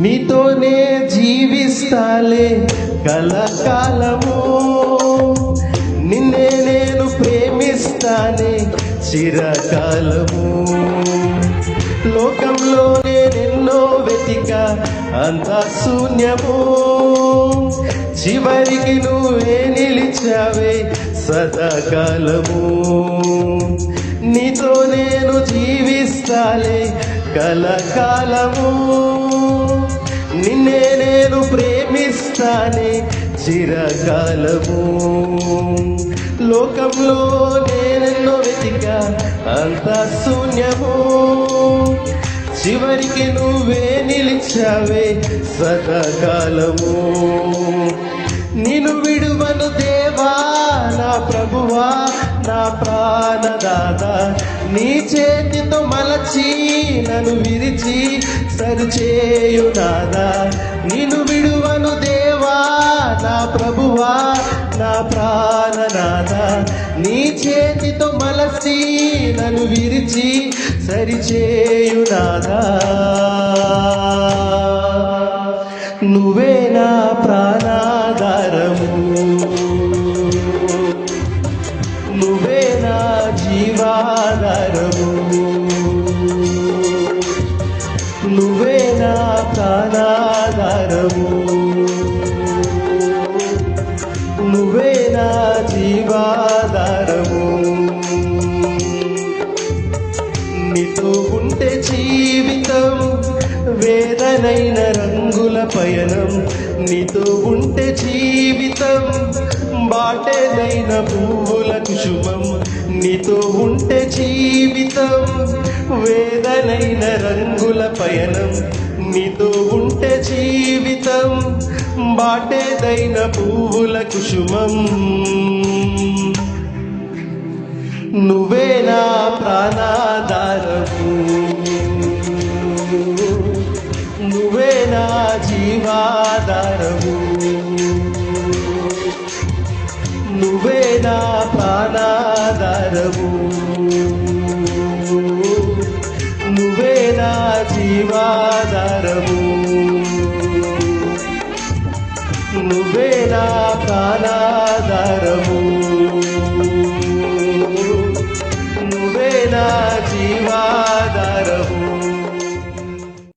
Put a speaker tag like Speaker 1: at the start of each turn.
Speaker 1: నీతోనే జీవిస్తాలే కలకాలము, నిన్నే నేను ప్రేమిస్తానే చిరకాలము. లోకంలో నేనెన్నో వెతిక అంత శూన్యము, చివరికి నువ్వే నిలిచావే సదాకాలము. నీతో నేను జీవిస్తాలే కలకాలము, నిన్నే నేను ప్రేమిస్తానే చిరకాలము. లోకంలో నేనెన్నో వెతిక అంత శూన్యము, చివరికి నువ్వే నిలిచావే సదాకాలము. నిన్ను విడువను దేవా నా ప్రభువా నా ప్రాణదాత, నీ చేతితో మలచి నన్ను విరిచి సరిచేయునాదా. నిన్ను విడువను దేవా నా ప్రభువా నా ప్రాణనాథ, నీ చేతితో మలచి నన్ను విరిచి సరిచేయునాదా. నువ్వే నా ప్రాణాధారము, నువ్వే నా జీవాధారము, నువ్వే నా ప్రాణాధారము, నువ్వే నా జీవాధారము. నీతో ఉంటే జీవితం వేదనైన రంగుల పయనం, నీతో ఉంటే జీవితం బాటెనైన పువ్వుల కుసుమం. నీతో ఉంటే జీవితం వేదనైన రంగుల పయనం, నీతో ఉంటే జీవితం బాటెదైన పువ్వుల కుసుమం. నువ్వే నా ప్రాణాధారము, నువ్వే నా జీవాధారము, నువ్వే నా ప్రాణాధారము, నువ్వే నా జీవాధారము, నువ్వే నా ప్రాణాధారము.